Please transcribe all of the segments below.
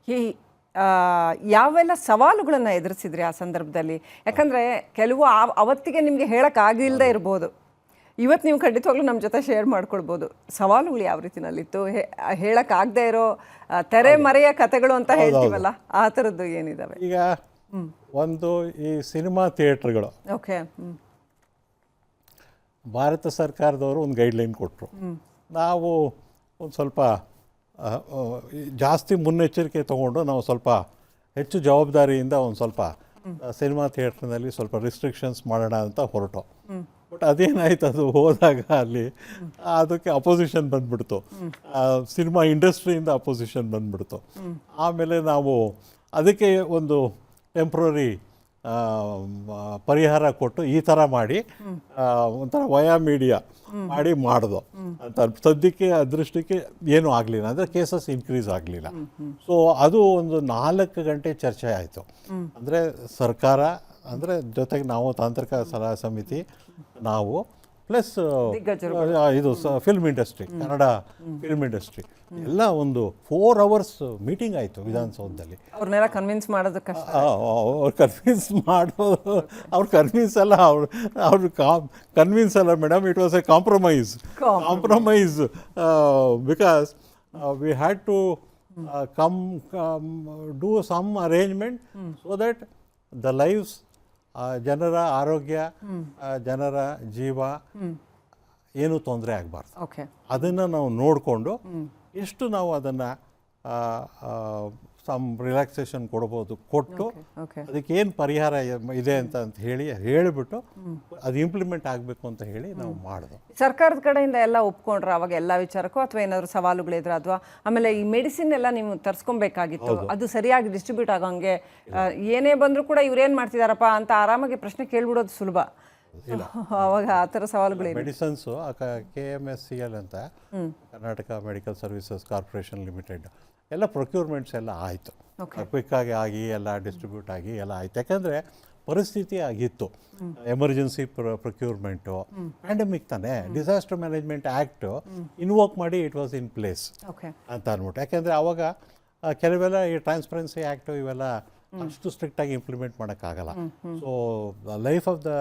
ಈ ಯಾವೆಲ್ಲ ಸವಾಲುಗಳನ್ನು ಎದುರಿಸಿದ್ರಿ ಆ ಸಂದರ್ಭದಲ್ಲಿ? ಯಾಕಂದರೆ ಕೆಲವು ಅವತ್ತಿಗೆ ನಿಮಗೆ ಹೇಳೋಕ್ಕಾಗಿಲ್ಲದೆ ಇರ್ಬೋದು, ಇವತ್ತು ನೀವು ಖಂಡಿತವಾಗ್ಲೂ ನಮ್ಮ ಜೊತೆ ಶೇರ್ ಮಾಡ್ಕೊಳ್ಬೋದು. ಸವಾಲುಗಳು ಯಾವ ರೀತಿನಲ್ಲಿತ್ತು? ಹೇಳೋಕ್ಕಾಗದೇ ಇರೋ ತೆರೆ ಮರೆಯ ಕಥೆಗಳು ಅಂತ ಹೇಳ್ತೀವಲ್ಲ, ಆ ಥರದ್ದು ಏನಿದಾವೆ? ಈಗ ಒಂದು ಈ ಸಿನಿಮಾ ಥಿಯೇಟ್ರ್ಗಳು, ಓಕೆ, ಭಾರತ ಸರ್ಕಾರದವರು ಒಂದು ಗೈಡ್ಲೈನ್ ಕೊಟ್ಟರು. ನಾವು ಒಂದು ಸ್ವಲ್ಪ ಜಾಸ್ತಿ ಮುನ್ನೆಚ್ಚರಿಕೆ ತೊಗೊಂಡು ನಾವು ಸ್ವಲ್ಪ ಹೆಚ್ಚು ಜವಾಬ್ದಾರಿಯಿಂದ ಒಂದು ಸ್ವಲ್ಪ ಸಿನಿಮಾ ಥಿಯೇಟ್ರ್ನಲ್ಲಿ ಸ್ವಲ್ಪ ರಿಸ್ಟ್ರಿಕ್ಷನ್ಸ್ ಮಾಡೋಣ ಅಂತ ಹೊರಟು. ಬಟ್ ಅದೇನಾಯ್ತು, ಅದು ಹೋದಾಗ ಅಲ್ಲಿ ಅದಕ್ಕೆ ಅಪೋಸಿಷನ್ ಬಂದ್ಬಿಡ್ತು, ಸಿನಿಮಾ ಇಂಡಸ್ಟ್ರಿಯಿಂದ ಅಪೋಸಿಷನ್ ಬಂದ್ಬಿಡ್ತು. ಆಮೇಲೆ ನಾವು ಅದಕ್ಕೆ ಒಂದು ಟೆಂಪ್ರರಿ ಪರಿಹಾರ ಕೊಟ್ಟು ಈ ಥರ ಮಾಡಿ ಒಂಥರ ವಯಾ ಮೀಡಿಯಾ ಮಾಡಿ ಮಾಡ್ದು ಅಂತ. ಸದ್ಯಕ್ಕೆ ಅದೃಷ್ಟಕ್ಕೆ ಏನೂ ಆಗಲಿಲ್ಲ, ಅಂದರೆ ಕೇಸಸ್ ಇನ್ಕ್ರೀಸ್ ಆಗಲಿಲ್ಲ. ಸೊ ಅದು ಒಂದು 4 ಗಂಟೆ ಚರ್ಚೆ ಆಯಿತು. ಅಂದರೆ ಸರ್ಕಾರ, ಅಂದರೆ ಜೊತೆಗೆ ನಾವು ತಾಂತ್ರಿಕ ಸಲಹಾ ಸಮಿತಿ, ನಾವು ಪ್ಲಸ್ ಇದು film industry, Kannada film industry ಎಲ್ಲ ಒಂದು 4 hours ಮೀಟಿಂಗ್ ಆಯಿತು ವಿಧಾನಸೌಧದಲ್ಲಿ. ಅವ್ರನ್ನೆಲ್ಲ ಕನ್ವಿನ್ಸ್ ಮಾಡೋದು ಕಷ್ಟ. ಅವ್ರು ಕನ್ವಿನ್ಸ್ ಮಾಡೋದು, ಅವ್ರು ಕನ್ವಿನ್ಸ್ ಅಲ್ಲ, ಅವ್ರು ಕನ್ವಿನ್ಸ್ ಅಲ್ಲ madam, it was a compromise because we had to do some arrangement so that the lives, ಜನರ ಆರೋಗ್ಯ, ಜನರ ಜೀವ ಏನೂ ತೊಂದರೆ ಆಗಬಾರ್ದು. ಅದನ್ನು ನಾವು ನೋಡಿಕೊಂಡು ಎಷ್ಟು ನಾವು ಅದನ್ನು ಸಮ್ ರಿಲ್ಯಾಕ್ಸೇಷನ್ ಕೊಡ್ಬೋದು, ಕೊಟ್ಟು ಅದಕ್ಕೆ ಏನು ಪರಿಹಾರ ಇದೆ ಅಂತ ಹೇಳಿಬಿಟ್ಟು ಅದು ಇಂಪ್ಲಿಮೆಂಟ್ ಆಗಬೇಕು ಅಂತ ಹೇಳಿ ನಾವು ಮಾಡಿದ್ವು. ಸರ್ಕಾರದ ಕಡೆಯಿಂದ ಎಲ್ಲ ಒಪ್ಕೊಂಡ್ರೆ ಅವಾಗ ಎಲ್ಲ ವಿಚಾರಕ್ಕೂ, ಅಥವಾ ಏನಾದರೂ ಸವಾಲುಗಳಿದ್ರೆ, ಅಥವಾ ಆಮೇಲೆ ಈ ಮೆಡಿಸಿನ್ ಎಲ್ಲ ನೀವು ತರಿಸ್ಕೊಬೇಕಾಗಿತ್ತು, ಅದು ಸರಿಯಾಗಿ ಡಿಸ್ಟ್ರಿಬ್ಯೂಟ್ ಆಗೋಂಗೆ ಏನೇ ಬಂದರೂ ಕೂಡ ಇವ್ರೇನು ಮಾಡ್ತಿದಾರಪ್ಪ ಅಂತ ಆರಾಮಾಗಿ ಪ್ರಶ್ನೆ ಕೇಳ್ಬಿಡೋದು ಸುಲಭ. ಅವಾಗ ಆ ಥರ ಸವಾಲುಗಳು. ಮೆಡಿಸನ್ಸು KMSCL ಅಂತ, Karnataka medical services corporation limited, ಎಲ್ಲ ಪ್ರೊಕ್ಯೂರ್ಮೆಂಟ್ಸ್ ಎಲ್ಲ ಆಯಿತು, ಕ್ವಿಕ್ಕಾಗಿ ಆಗಿ ಎಲ್ಲ ಡಿಸ್ಟ್ರಿಬ್ಯೂಟ್ ಆಗಿ ಎಲ್ಲ ಆಯಿತು. ಯಾಕಂದರೆ ಪರಿಸ್ಥಿತಿ ಆಗಿತ್ತು, ಎಮರ್ಜೆನ್ಸಿ ಪ್ರೊಕ್ಯೂರ್ಮೆಂಟು, ಪ್ಯಾಂಡಮಿಕ್ ತಾನೇ, ಡಿಸಾಸ್ಟರ್ ಮ್ಯಾನೇಜ್ಮೆಂಟ್ ಆ್ಯಕ್ಟು ಇನ್ವೋಕ್ ಮಾಡಿ ಇಟ್ ವಾಸ್ ಇನ್ ಪ್ಲೇಸ್ ಅಂತ ಅಂದ್ಬಿಟ್ಟು. ಯಾಕೆಂದರೆ ಆವಾಗ ಕೆಲವೆಲ್ಲ ಈ ಟ್ರಾನ್ಸ್ಪರೆನ್ಸಿ ಆ್ಯಕ್ಟು ಇವೆಲ್ಲ ಅಷ್ಟು ಸ್ಟ್ರಿಕ್ಟಾಗಿ ಇಂಪ್ಲಿಮೆಂಟ್ ಮಾಡೋಕ್ಕಾಗಲ್ಲ. So life of the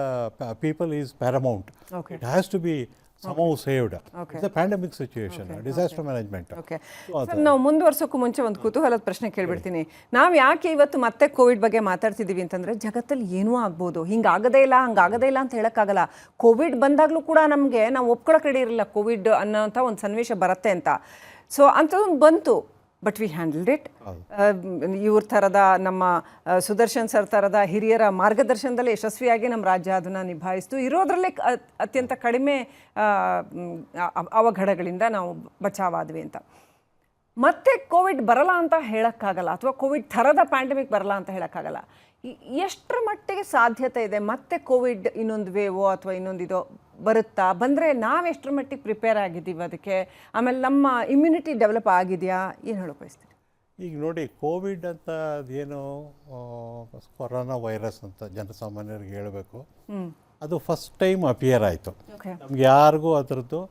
people is paramount, it has to be somehow saved. It's a pandemic situation, disaster management. ನಾವು ಮುಂದುವರ್ಸೋಕ್ಕೂ ಮುಂಚೆ ಒಂದು ಕುತೂಹಲದ ಪ್ರಶ್ನೆ ಕೇಳ್ಬಿಡ್ತೀನಿ. ನಾವು ಯಾಕೆ ಇವತ್ತು ಮತ್ತೆ ಕೋವಿಡ್ ಬಗ್ಗೆ ಮಾತಾಡ್ತಿದ್ದೀವಿ ಅಂತಂದರೆ, ಜಗತ್ತಲ್ಲಿ ಏನೂ ಆಗ್ಬೋದು, ಹಿಂಗಾಗದೇ ಇಲ್ಲ ಹಂಗಾಗದೇ ಇಲ್ಲ ಅಂತ ಹೇಳೋಕ್ಕಾಗಲ್ಲ. ಕೋವಿಡ್ ಬಂದಾಗಲೂ ಕೂಡ ನಾವು ಒಪ್ಕೊಳ್ಳೋಕೆ ರೆಡಿ ಇರಲಿಲ್ಲ ಕೋವಿಡ್ ಅನ್ನೋಂಥ ಒಂದು ಸನ್ನಿವೇಶ ಬರುತ್ತೆ ಅಂತ. ಸೊ ಅಂಥದ್ದೊಂದು ಬಂತು, ಬಟ್ ವಿ ಹ್ಯಾಂಡಲ್ಡ್ ಇಟ್. ಇವ್ರ ಥರದ ನಮ್ಮ ಸುದರ್ಶನ್ ಸರ್ ಥರದ ಹಿರಿಯರ ಮಾರ್ಗದರ್ಶನದಲ್ಲಿ ಯಶಸ್ವಿಯಾಗಿ ನಮ್ಮ ರಾಜ್ಯ ಅದನ್ನು ನಿಭಾಯಿಸ್ತು. ಇರೋದ್ರಲ್ಲೇ ಅತ್ಯಂತ ಕಡಿಮೆ ಅವಘಡಗಳಿಂದ ನಾವು ಬಚಾವಾದ್ವಿ ಅಂತ. ಮತ್ತೆ ಕೋವಿಡ್ ಬರಲ್ಲ ಅಂತ ಹೇಳೋಕ್ಕಾಗಲ್ಲ, ಅಥವಾ ಕೋವಿಡ್ ಥರದ ಪ್ಯಾಂಡಮಿಕ್ ಬರಲ್ಲ ಅಂತ ಹೇಳೋಕ್ಕಾಗಲ್ಲ. ಎಷ್ಟರ ಮಟ್ಟಿಗೆ ಸಾಧ್ಯತೆ ಇದೆ ಮತ್ತೆ ಕೋವಿಡ್ ಇನ್ನೊಂದು ವೇವೋ ಅಥವಾ ಇನ್ನೊಂದಿದೋ ಬರುತ್ತಾ? ಬಂದರೆ ನಾವು ಎಷ್ಟರ ಮಟ್ಟಿಗೆ ಪ್ರಿಪೇರ್ ಆಗಿದ್ದೀವಿ ಅದಕ್ಕೆ? ಆಮೇಲೆ ನಮ್ಮ ಇಮ್ಯುನಿಟಿ ಡೆವಲಪ್ ಆಗಿದೆಯಾ? ಏನು ಹೇಳೋ ಬಯಸ್ತೀರಿ? ಈಗ ನೋಡಿ, ಕೋವಿಡ್ ಅಂತ ಅದೇನು ಕೊರೋನಾ ವೈರಸ್ ಅಂತ ಜನಸಾಮಾನ್ಯರಿಗೆ ಹೇಳಬೇಕು, ಅದು ಫಸ್ಟ್ ಟೈಮ್ ಅಪಿಯರ್ ಆಯಿತು. ನಮ್ಗೆ ಯಾರಿಗೂ ಅದರದ್ದು,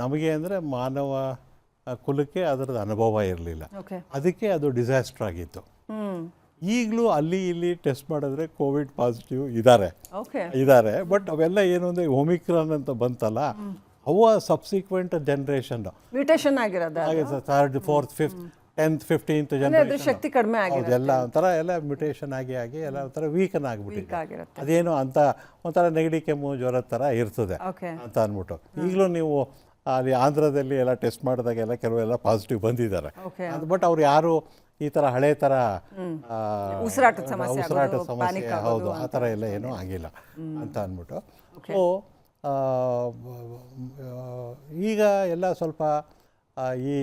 ನಮಗೆ ಅಂದರೆ ಮಾನವ ಕುಲಕ್ಕೆ ಅದರದ್ದು ಅನುಭವ ಇರಲಿಲ್ಲ, ಅದಕ್ಕೆ ಅದು ಡಿಸಾಸ್ಟರ್ ಆಗಿತ್ತು. ಈಗಲೂ ಅಲ್ಲಿ ಇಲ್ಲಿ ಟೆಸ್ಟ್ ಮಾಡಿದ್ರೆ ಕೋವಿಡ್ ಪಾಸಿಟಿವ್ ಇದ್ದಾರೆ, ಬಟ್ ಅವೆಲ್ಲ ಏನು ಅಂದರೆ ಒಮಿಕ್ರಾನ್ ಅಂತ ಬಂತಲ್ಲ, ಅವ ಸಬ್ಸಿಕ್ವೆಂಟ್ ಜನರೇಷನ್ ಮ್ಯೂಟೇಷನ್ ಆಗಿರೋದು, 3rd 4th 5th 10th 15th generation, ಶಕ್ತಿ ಕಡಿಮೆ ಆಗಿದೆ, ಎಲ್ಲ ಒಂಥರ ಎಲ್ಲ ಮ್ಯೂಟೇಷನ್ ಆಗಿ ಎಲ್ಲ ಒಂಥರ ವೀಕನ್ ಆಗಿಬಿಟ್ಟಿದೆ. ಅದೇನು ಅಂತ ಒಂಥರ ನೆಗಡಿ ಕೆಮ್ಮು ಜ್ವರದ ಥರ ಇರ್ತದೆ ಅಂತ ಅಂದ್ಬಿಟ್ಟು. ಈಗಲೂ ನೀವು ಅಲ್ಲಿ ಆಂಧ್ರದಲ್ಲಿ ಎಲ್ಲ ಟೆಸ್ಟ್ ಮಾಡಿದಾಗೆಲ್ಲ ಕೆಲವೆಲ್ಲ ಪಾಸಿಟಿವ್ ಬಂದಿದ್ದಾರೆ, ಬಟ್ ಅವ್ರು ಯಾರು ಈ ಥರ ಹಳೆ ಥರ ಉಸಿರಾಟದ ಸಮಸ್ಯೆ, ಹೌದು, ಆ ಥರ ಎಲ್ಲ ಏನೂ ಆಗಿಲ್ಲ ಅಂತ ಅಂದ್ಬಿಟ್ಟು. ಸೊ ಈಗ ಎಲ್ಲ ಸ್ವಲ್ಪ ಈ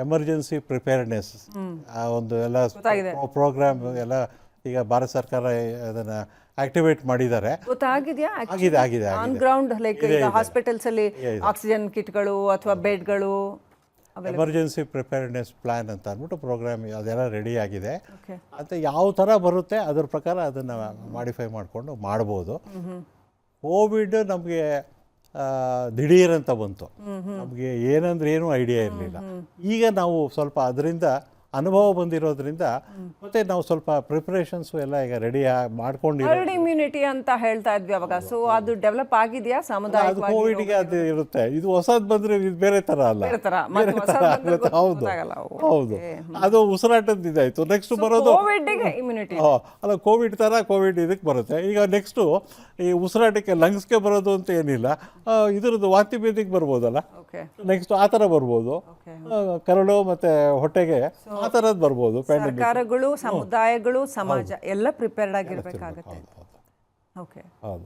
ಎಮರ್ಜೆನ್ಸಿ ಪ್ರಿಪೇರ್ಡ್ನೆಸ್ ಒಂದು ಎಲ್ಲ ಪ್ರೋಗ್ರಾಮ್ ಎಲ್ಲ ಈಗ ಭಾರತ ಸರ್ಕಾರ ಅದನ್ನು ಆಕ್ಟಿವೇಟ್ ಮಾಡಿದ್ದಾರೆ. ಆಗಿದೆ ಆನ್ ಗ್ರೌಂಡ್, ಲೈಕ್ ಹಾಸ್ಪಿಟಲ್ಸ್ ಅಲ್ಲಿ ಆಕ್ಸಿಜನ್ ಕಿಟ್ಗಳು ಅಥವಾ ಬೆಡ್ಗಳು, ಎಮರ್ಜೆನ್ಸಿ ಪ್ರಿಪೇರ್ಡ್ನೆಸ್ ಪ್ಲ್ಯಾನ್ ಅಂತ ಅಂದ್ಬಿಟ್ಟು ಪ್ರೋಗ್ರಾಮ್ ಅದೆಲ್ಲ ರೆಡಿ ಆಗಿದೆ. ಅಂತ ಯಾವ ಥರ ಬರುತ್ತೆ ಅದ್ರ ಪ್ರಕಾರ ಅದನ್ನು ಮಾಡಿಫೈ ಮಾಡಿಕೊಂಡು ಮಾಡ್ಬೋದು. ಕೋವಿಡ್ ನಮಗೆ ದಿಢೀರಂತ ಬಂತು, ನಮಗೆ ಏನಂದ್ರೆ ಏನೂ ಐಡಿಯಾ ಇರಲಿಲ್ಲ. ಈಗ ನಾವು ಸ್ವಲ್ಪ ಅದರಿಂದ ಅನುಭವ ಬಂದಿರೋದ್ರಿಂದ ಮತ್ತು ನಾವು ಸ್ವಲ್ಪ ಪ್ರಿಪ್ರೇಷನ್ಸು ಎಲ್ಲ ಈಗ ರೆಡಿ ಮಾಡ್ಕೊಂಡಿರೋ ಹರ್ಡ್ ಇಮ್ಯುನಿಟಿ ಅಂತ ಹೇಳ್ತಾ ಇದ್ವಿ ಅವಾಗ. ಸೊ ಅದು ಡೆವಲಪ್ ಆಗಿದೆಯಾ ಅದು ಸಾಮುದಾಯಿಕವಾಗಿ? ಕೋವಿಡ್ಗೆ ಅದು ಇರುತ್ತೆ. ಇದು ಹೊಸದು ಬಂದರೆ ಇದು ಬೇರೆ ಥರ ಅಲ್ಲ, ಬೇರೆ ಥರ. ಮತ್ತೆ ಬೇರೆ ಹೊಸದು ಥರ ಬಂದ್ರೆ ಆಗುತ್ತೆ. ಹೌದು ಗೊತ್ತಾಗಲ್ಲ. ಹೌದು, ಅದು ಉಸಿರಾಟದ ಇದಾಯಿತು. ನೆಕ್ಸ್ಟ್ ಬರೋದು ಕೋವಿಡ್ಗೆ ಇಮ್ಯುನಿಟಿ. ಅಲ್ಲ, ಕೋವಿಡ್ ಥರ ಕೋವಿಡ್ ಇದಕ್ಕೆ ಬರುತ್ತೆ. ಈಗ ನೆಕ್ಸ್ಟು ಈ ಉಸಿರಾಟಕ್ಕೆ ಲಂಗ್ಸ್ಗೆ ಬರೋದು ಅಂತ ಏನಿಲ್ಲ, ಇದ್ರದ್ದು ವಾಂತಿ ಭೇದಿಗೆ ಬರ್ಬೋದಲ್ಲ, ಓಕೆ ನೆಕ್ಸ್ಟ್ ಆ ಥರ ಬರ್ಬೋದು. ಕರಳು ಮತ್ತು ಹೊಟ್ಟೆಗೆ ಆ ಥರದ್ದು ಬರ್ಬೋದು. ಸರ್ಕಾರಗಳು, ಸಮುದಾಯಗಳು, ಸಮಾಜ ಎಲ್ಲ ಪ್ರಿಪೇರ್ಡ್ ಆಗಿರ್ಬೇಕಾಗತ್ತೆ. ಓಕೆ. ಹೌದು.